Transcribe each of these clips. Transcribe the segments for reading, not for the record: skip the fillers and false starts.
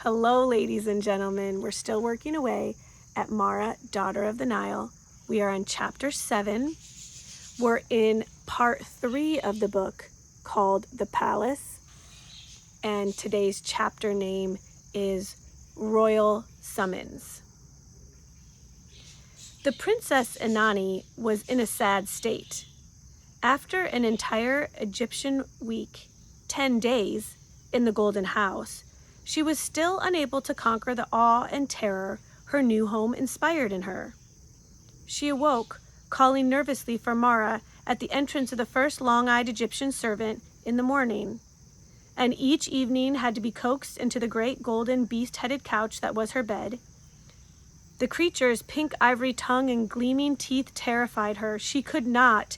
Hello, ladies and gentlemen. We're still working away at Mara, Daughter of the Nile. We are on chapter 7. We're in part 3 of the book called The Palace. And today's chapter name is Royal Summons. The Princess Inanni was in a sad state. After an entire Egyptian week, 10 days, in the Golden House, she was still unable to conquer the awe and terror her new home inspired in her. She awoke, calling nervously for Mara at the entrance of the first long-eyed Egyptian servant in the morning, and each evening had to be coaxed into the great golden beast-headed couch that was her bed. The creature's pink ivory tongue and gleaming teeth terrified her. She could not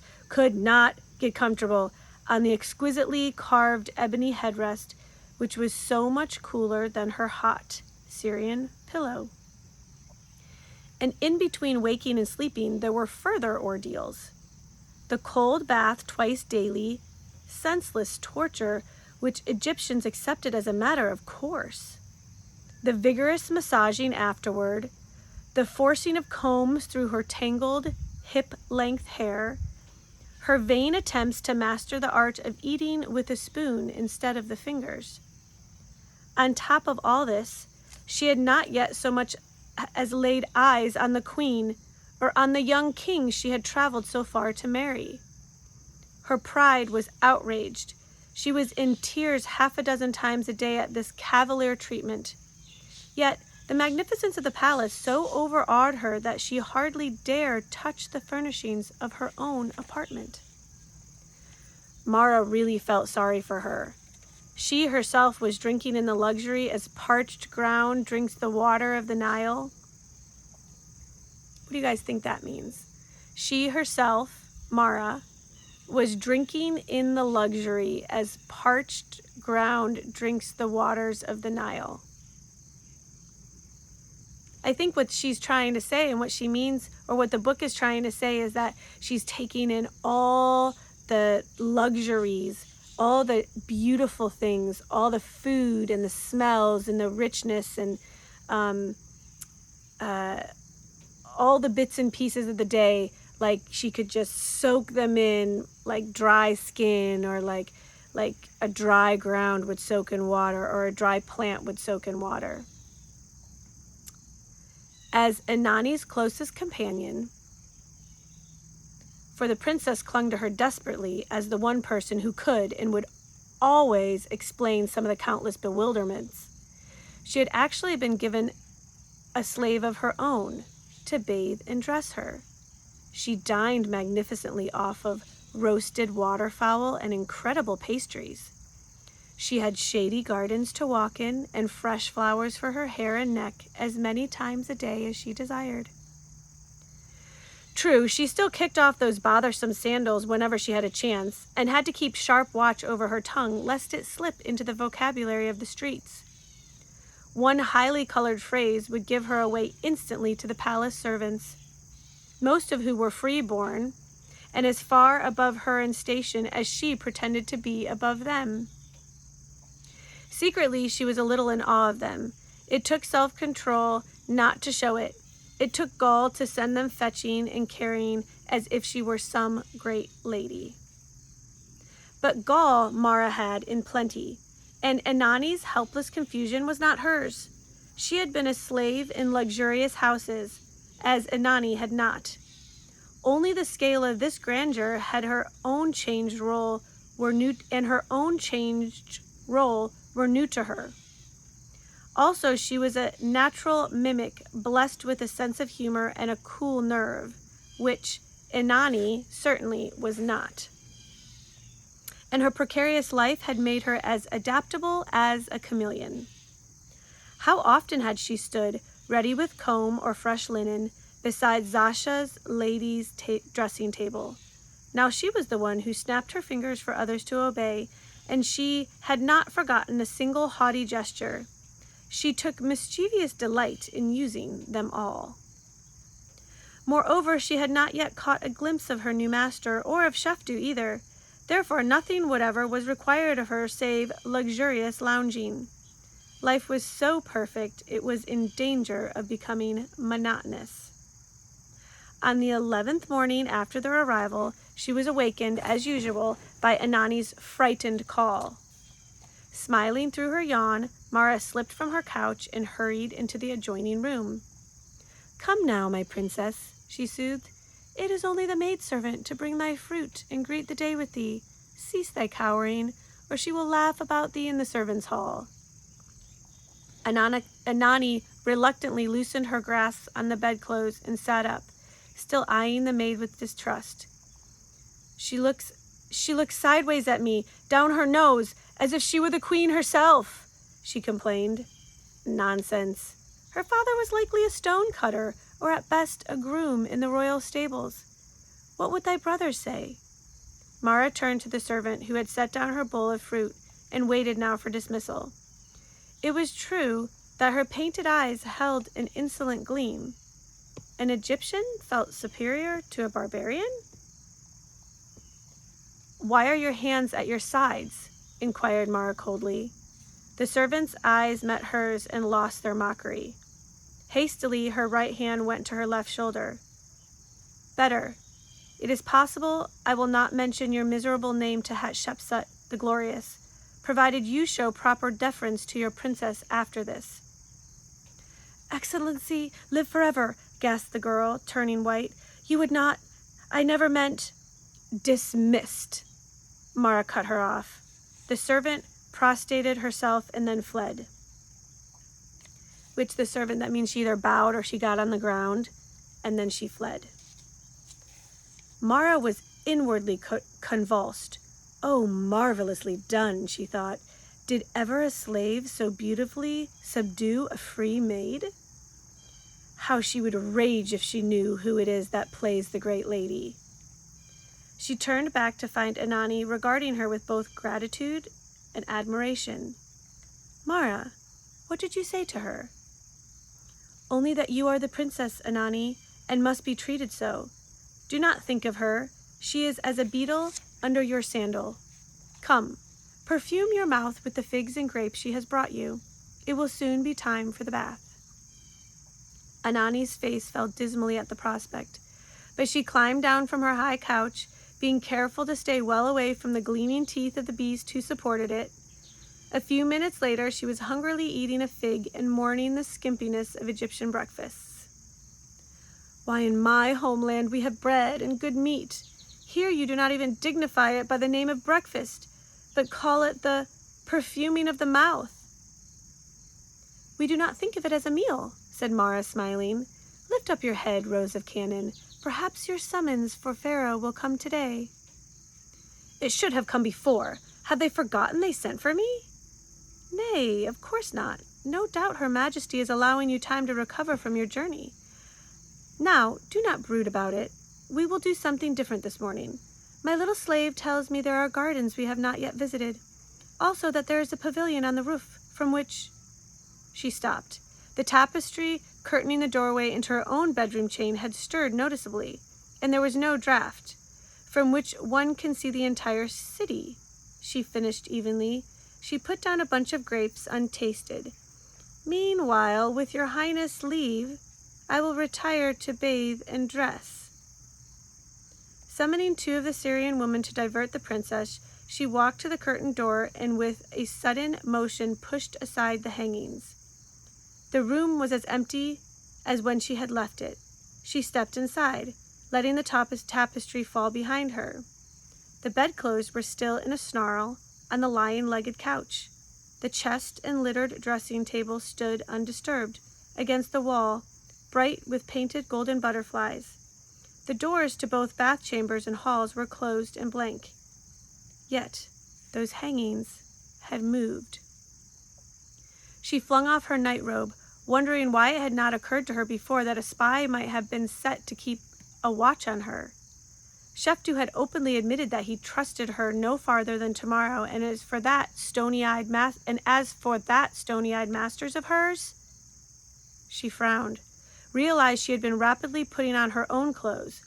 get comfortable on the exquisitely carved ebony headrest, which was so much cooler than her hot Syrian pillow. And in between waking and sleeping, there were further ordeals. The cold bath twice daily, senseless torture, which Egyptians accepted as a matter of course. The vigorous massaging afterward, the forcing of combs through her tangled, hip-length hair, her vain attempts to master the art of eating with a spoon instead of the fingers. On top of all this, she had not yet so much as laid eyes on the queen or on the young king she had traveled so far to marry. Her pride was outraged. She was in tears half a dozen times a day at this cavalier treatment. Yet the magnificence of the palace so overawed her that she hardly dared touch the furnishings of her own apartment. Mara really felt sorry for her. She herself was drinking in the luxury as parched ground drinks the water of the Nile. What do you guys think that means? She herself, Mara, was drinking in the luxury as parched ground drinks the waters of the Nile. I think what she's trying to say and what she means, or what the book is trying to say, is that she's taking in all the luxuries, all the beautiful things, all the food and the smells and the richness and all the bits and pieces of the day, like she could just soak them in like dry skin, or like a dry ground would soak in water, or a dry plant would soak in water. As Inanni's closest companion, for the princess clung to her desperately as the one person who could and would always explain some of the countless bewilderments. She had actually been given a slave of her own to bathe and dress her. She dined magnificently off of roasted waterfowl and incredible pastries. She had shady gardens to walk in and fresh flowers for her hair and neck as many times a day as she desired. True, she still kicked off those bothersome sandals whenever she had a chance, and had to keep sharp watch over her tongue lest it slip into the vocabulary of the streets. One highly colored phrase would give her away instantly to the palace servants, most of who were free-born, and as far above her in station as she pretended to be above them. Secretly, she was a little in awe of them. It took self-control not to show it. It took gall to send them fetching and carrying as if she were some great lady. But gall Mara had in plenty, and Inanni's helpless confusion was not hers. She had been a slave in luxurious houses, as Inanni had not. Only the scale of this grandeur had her own changed role were new, and her own changed role were new to her. Also, she was a natural mimic, blessed with a sense of humor and a cool nerve, which Inanni certainly was not. And her precarious life had made her as adaptable as a chameleon. How often had she stood, ready with comb or fresh linen, beside Zasha's lady's dressing table. Now she was the one who snapped her fingers for others to obey, and she had not forgotten a single haughty gesture. She took mischievous delight in using them all. Moreover, she had not yet caught a glimpse of her new master, or of Sheftu either. Therefore, nothing whatever was required of her save luxurious lounging. Life was so perfect it was in danger of becoming monotonous. On the 11th morning after their arrival, she was awakened, as usual, by Anani's frightened call. Smiling through her yawn, Mara slipped from her couch and hurried into the adjoining room. "Come now, my princess," she soothed. "It is only the maidservant to bring thy fruit and greet the day with thee. Cease thy cowering, or she will laugh about thee in the servants' hall." Anani reluctantly loosened her grasp on the bedclothes and sat up, still eyeing the maid with distrust. She looks sideways at me, down her nose, as if she were the queen herself," she complained. "Nonsense. Her father was likely a stone cutter, or at best a groom in the royal stables. What would thy brothers say?" Mara turned to the servant who had set down her bowl of fruit and waited now for dismissal. It was true that her painted eyes held an insolent gleam. An Egyptian felt superior to a barbarian? "Why are your hands at your sides?" inquired Mara coldly. The servant's eyes met hers and lost their mockery. Hastily, her right hand went to her left shoulder. "Better. It is possible I will not mention your miserable name to Hatshepsut the Glorious, provided you show proper deference to your princess after this." "Excellency, live forever," gasped the girl, turning white. "You would not... I never meant..." "Dismissed," Mara cut her off. The servant prostrated herself and then fled. Which the servant, that means she either bowed or she got on the ground, and then she fled. Mara was inwardly convulsed. "Oh, marvelously done," she thought. "Did ever a slave so beautifully subdue a free maid? How she would rage if she knew who it is that plays the great lady." She turned back to find Anani regarding her with both gratitude and admiration. "Mara, what did you say to her?" "Only that you are the princess, Anani, and must be treated so. Do not think of her. She is as a beetle under your sandal. Come, perfume your mouth with the figs and grapes she has brought you. It will soon be time for the bath." Anani's face fell dismally at the prospect, but she climbed down from her high couch, being careful to stay well away from the gleaming teeth of the beast who supported it. A few minutes later, she was hungrily eating a fig and mourning the skimpiness of Egyptian breakfasts. "Why, in my homeland we have bread and good meat. Here you do not even dignify it by the name of breakfast, but call it the perfuming of the mouth." "We do not think of it as a meal," said Mara, smiling. "Lift up your head, Rose of Canaan. Perhaps your summons for Pharaoh will come today." "It should have come before. Have they forgotten they sent for me?" "Nay, of course not. No doubt Her Majesty is allowing you time to recover from your journey. Now, do not brood about it. We will do something different this morning. My little slave tells me there are gardens we have not yet visited. Also that there is a pavilion on the roof from which..." She stopped. The tapestry curtaining the doorway into her own bedroom chain had stirred noticeably, and there was no draught, "from which one can see the entire city," she finished evenly. She put down a bunch of grapes untasted. "Meanwhile, with your highness' leave, I will retire to bathe and dress." Summoning two of the Syrian women to divert the princess, she walked to the curtained door and with a sudden motion pushed aside the hangings. The room was as empty as when she had left it. She stepped inside, letting the tapestry fall behind her. The bedclothes were still in a snarl on the lion-legged couch. The chest and littered dressing table stood undisturbed against the wall, bright with painted golden butterflies. The doors to both bath chambers and halls were closed and blank. Yet those hangings had moved. She flung off her nightrobe, wondering why it had not occurred to her before that a spy might have been set to keep a watch on her. Sheftu had openly admitted that he trusted her no farther than tomorrow, and as for that stony-eyed masters of hers, she frowned, realized she had been rapidly putting on her own clothes.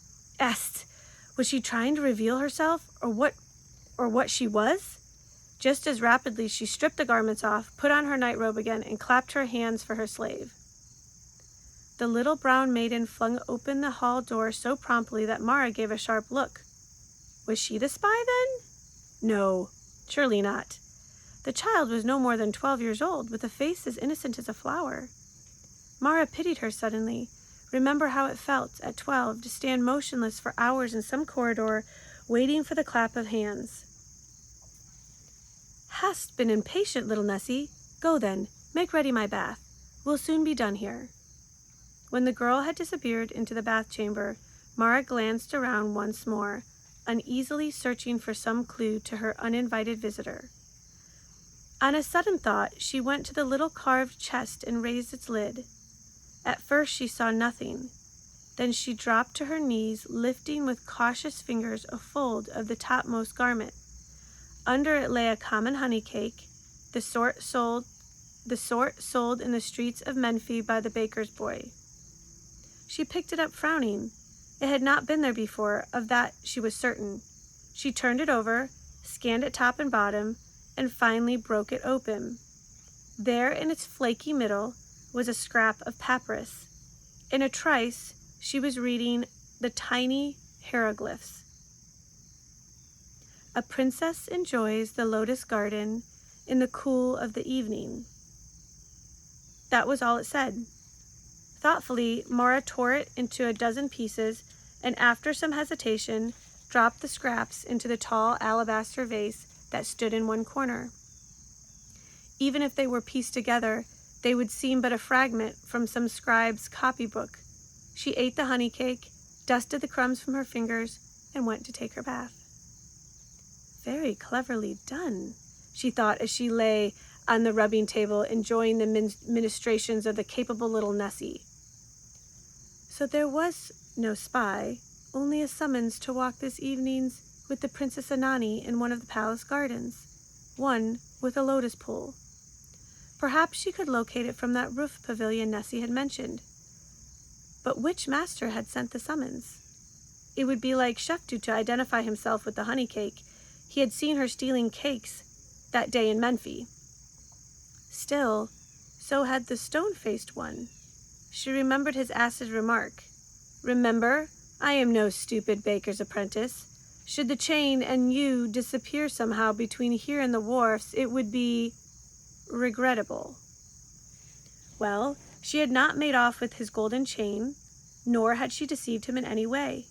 Was she trying to reveal herself, or what she was? Just as rapidly, she stripped the garments off, put on her nightrobe again, and clapped her hands for her slave. The little brown maiden flung open the hall door so promptly that Mara gave a sharp look. Was she the spy, then? No, surely not. The child was no more than 12 years old, with a face as innocent as a flower. Mara pitied her suddenly. Remember how it felt, at 12, to stand motionless for hours in some corridor, waiting for the clap of hands. Hast been impatient, little Nessie. Go then, make ready my bath. We'll soon be done here. When the girl had disappeared into the bath chamber, Mara glanced around once more, uneasily searching for some clue to her uninvited visitor. On a sudden thought, she went to the little carved chest and raised its lid. At first she saw nothing. Then she dropped to her knees, lifting with cautious fingers a fold of the topmost garment. Under it lay a common honey cake, the sort sold in the streets of Menfi by the baker's boy. She picked it up, frowning. It had not been there before, of that she was certain. She turned it over, scanned it top and bottom, and finally broke it open. There, in its flaky middle, was a scrap of papyrus. In a trice, she was reading the tiny hieroglyphs. A princess enjoys the lotus garden in the cool of the evening. That was all it said. Thoughtfully, Mara tore it into a dozen pieces, and after some hesitation, dropped the scraps into the tall alabaster vase that stood in one corner. Even if they were pieced together, they would seem but a fragment from some scribe's copybook. She ate the honey cake, dusted the crumbs from her fingers, and went to take her bath. Very cleverly done, she thought as she lay on the rubbing table, enjoying the ministrations of the capable little Nessie. So there was no spy, only a summons to walk this evenings with the Princess Anani in one of the palace gardens, one with a lotus pool. Perhaps she could locate it from that roof pavilion Nessie had mentioned. But which master had sent the summons? It would be like Sheftu to identify himself with the honey cake. He had seen her stealing cakes that day in Menfi. Still, so had the stone-faced one. She remembered his acid remark. Remember, I am no stupid baker's apprentice. Should the chain and you disappear somehow between here and the wharfs, it would be regrettable. Well, she had not made off with his golden chain, nor had she deceived him in any way.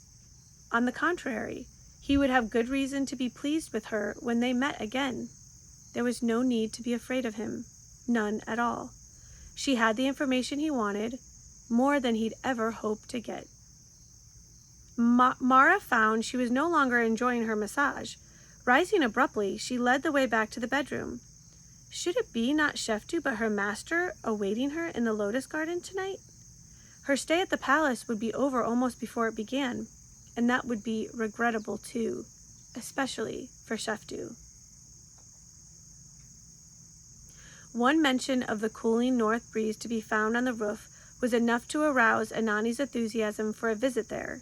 On the contrary, he would have good reason to be pleased with her when they met again. There was no need to be afraid of him, none at all. She had the information he wanted, more than he'd ever hoped to get. Mara found she was no longer enjoying her massage. Rising abruptly, she led the way back to the bedroom. Should it be not Sheftu but her master awaiting her in the lotus garden tonight? Her stay at the palace would be over almost before it began, and that would be regrettable too, especially for Sheftu. One mention of the cooling north breeze to be found on the roof was enough to arouse Anani's enthusiasm for a visit there.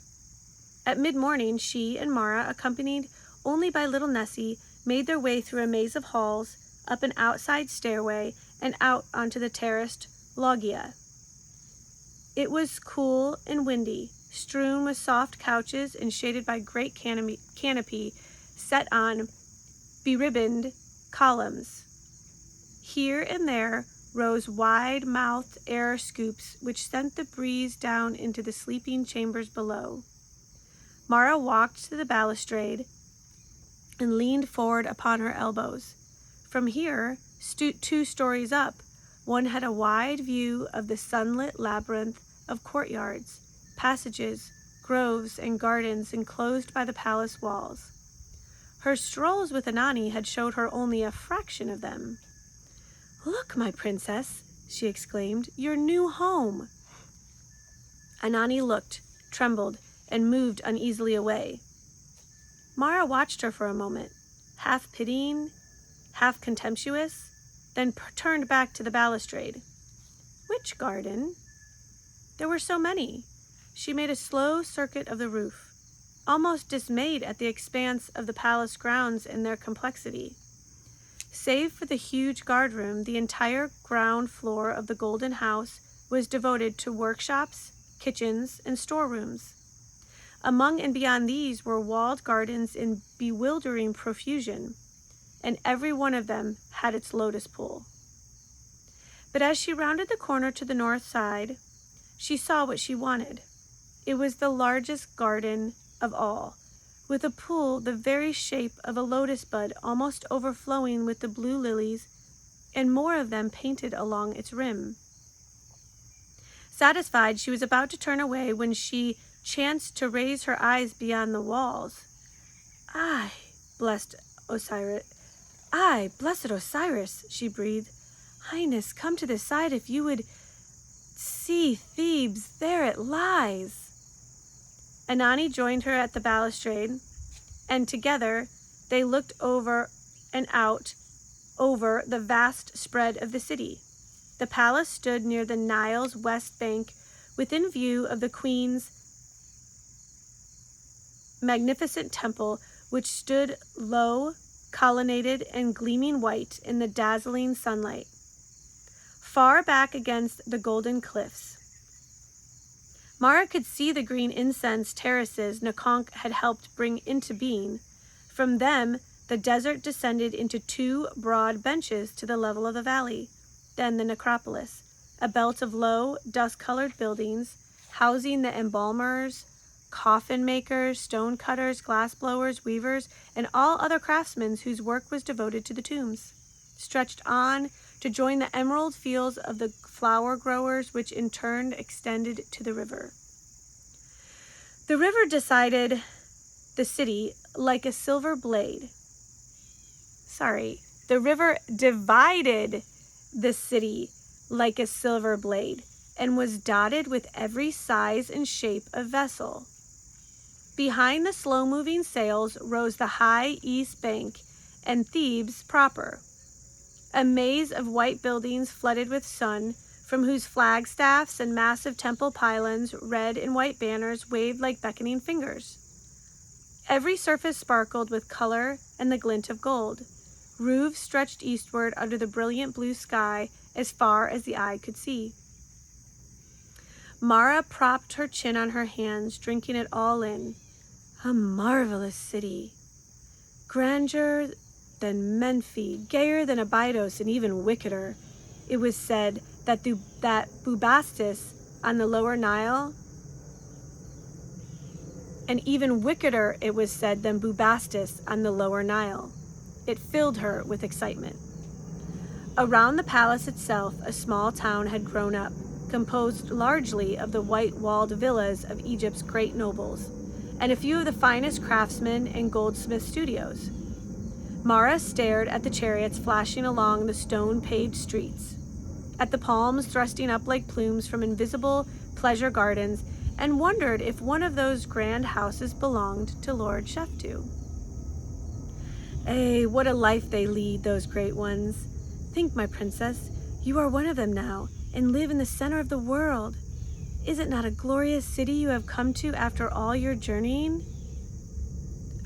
At mid-morning, she and Mara, accompanied only by little Nessie, made their way through a maze of halls, up an outside stairway, and out onto the terraced loggia. It was cool and windy, strewn with soft couches and shaded by great canopy set on beribboned columns. Here and there rose wide-mouthed air scoops which sent the breeze down into the sleeping chambers below. Mara walked to the balustrade and leaned forward upon her elbows. From here, 2 stories up, one had a wide view of the sunlit labyrinth of courtyards, passages, groves, and gardens enclosed by the palace walls. Her strolls with Anani had showed her only a fraction of them. "Look, my princess," she exclaimed, "your new home." Anani looked, trembled, and moved uneasily away. Mara watched her for a moment, half pitying, half contemptuous, then turned back to the balustrade. Which garden? There were so many. She made a slow circuit of the roof, almost dismayed at the expanse of the palace grounds and their complexity. Save for the huge guardroom, the entire ground floor of the Golden House was devoted to workshops, kitchens, and storerooms. Among and beyond these were walled gardens in bewildering profusion, and every one of them had its lotus pool. But as she rounded the corner to the north side, she saw what she wanted. It was the largest garden of all, with a pool the very shape of a lotus bud almost overflowing with the blue lilies, and more of them painted along its rim. Satisfied, she was about to turn away when she chanced to raise her eyes beyond the walls. Blessed Osiris, she breathed. Highness, come to this side if you would see Thebes, there it lies. Anani joined her at the balustrade, and together they looked over and out over the vast spread of the city. The palace stood near the Nile's west bank, within view of the queen's magnificent temple, which stood low, colonnaded, and gleaming white in the dazzling sunlight, far back against the golden cliffs. Mara could see the green incense terraces Nakonk had helped bring into being. From them, the desert descended into two broad benches to the level of the valley, then the necropolis, a belt of low, dust-colored buildings housing the embalmers, coffin makers, stone cutters, glass blowers, weavers, and all other craftsmen whose work was devoted to the tombs, stretched on to join the emerald fields of the flower growers, which in turn extended to the river. The river decided the city like a silver blade. The river divided the city like a silver blade and was dotted with every size and shape of vessel. Behind the slow-moving sails rose the high east bank and Thebes proper, a maze of white buildings flooded with sun, from whose flagstaffs and massive temple pylons red and white banners waved like beckoning fingers. Every surface sparkled with color and the glint of gold. Roofs stretched eastward under the brilliant blue sky as far as the eye could see. Mara propped her chin on her hands, drinking it all in. A marvelous city. Grander than Menphi, gayer than Abydos, and even wickeder. It was said that Bubastis on the lower Nile, and even wickeder it was said than Bubastis on the lower Nile. It filled her with excitement. Around the palace itself, a small town had grown up, composed largely of the white-walled villas of Egypt's great nobles, and a few of the finest craftsmen and goldsmith studios. Mara stared at the chariots flashing along the stone-paved streets, at the palms thrusting up like plumes from invisible pleasure gardens, and wondered if one of those grand houses belonged to Lord Sheftu. What a life they lead, those great ones. Think, my princess, you are one of them now, and live in the center of the world. Is it not a glorious city you have come to after all your journeying?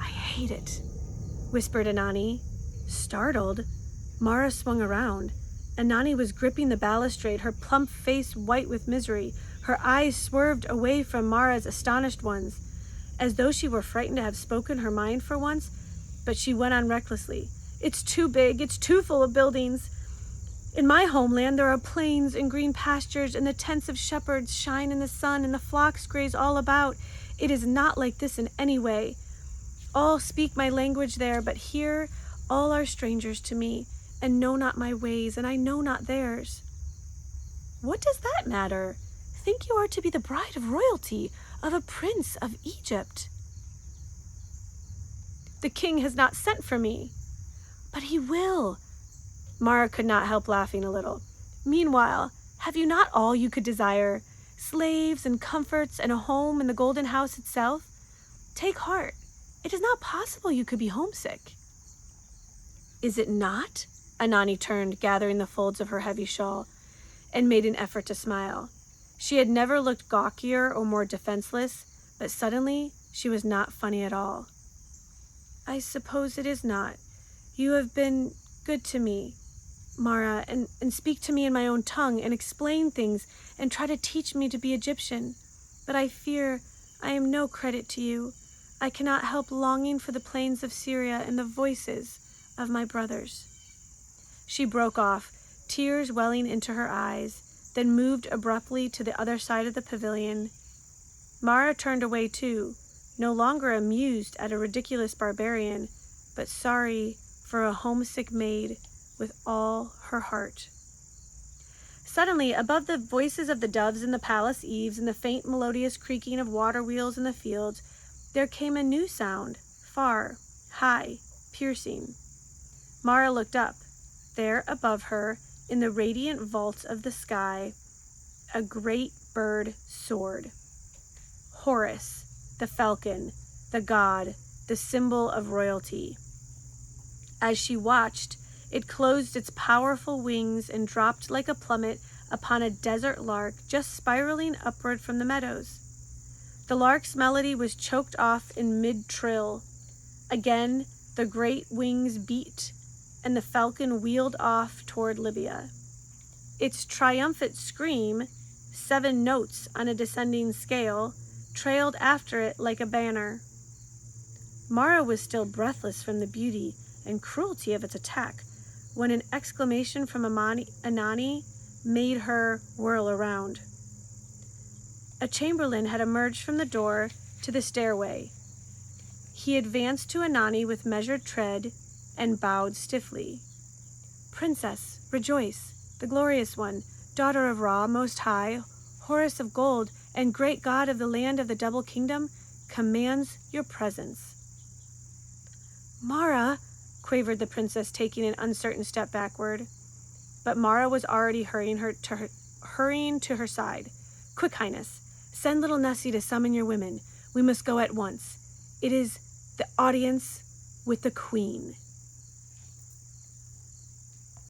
I hate it, whispered Anani. Startled, Mara swung around. Anani was gripping the balustrade, her plump face white with misery. Her eyes swerved away from Mara's astonished ones, as though she were frightened to have spoken her mind for once, but she went on recklessly. It's too big, it's too full of buildings. In my homeland there are plains and green pastures, and the tents of shepherds shine in the sun, and the flocks graze all about. It is not like this in any way. All speak my language there, but here all are strangers to me, and know not my ways, and I know not theirs. What does that matter? Think you are to be the bride of royalty, of a prince of Egypt. The king has not sent for me. But he will. Mara could not help laughing a little. Meanwhile, have you not all you could desire? Slaves and comforts and a home in the golden house itself? Take heart. It is not possible you could be homesick. Is it not? Anani turned, gathering the folds of her heavy shawl, and made an effort to smile. She had never looked gawkier or more defenseless, but suddenly she was not funny at all. I suppose it is not. You have been good to me, Mara, and speak to me in my own tongue and explain things and try to teach me to be Egyptian. But I fear I am no credit to you. I cannot help longing for the plains of Syria and the voices of my brothers." She broke off, tears welling into her eyes, then moved abruptly to the other side of the pavilion. Mara turned away too, no longer amused at a ridiculous barbarian, but sorry for a homesick maid with all her heart. Suddenly, above the voices of the doves in the palace eaves and the faint melodious creaking of water wheels in the fields, there came a new sound, far, high, piercing. Mara looked up. There above her, in the radiant vaults of the sky, a great bird soared. Horus, the falcon, the god, the symbol of royalty. As she watched, it closed its powerful wings and dropped like a plummet upon a desert lark just spiraling upward from the meadows. The lark's melody was choked off in mid-trill. Again, the great wings beat, and the falcon wheeled off toward Libya. Its triumphant scream, 7 notes on a descending scale, trailed after it like a banner. Mara was still breathless from the beauty and cruelty of its attack when an exclamation from Anani made her whirl around. A chamberlain had emerged from the door to the stairway. He advanced to Anani with measured tread and bowed stiffly. "Princess, rejoice, the glorious one, daughter of Ra, most high, Horus of gold, and great god of the land of the double kingdom, commands your presence." "Mara," quavered the princess, taking an uncertain step backward. But Mara was already hurrying to her side. "Quick, Highness, send little Nessie to summon your women. We must go at once. It is the audience with the queen."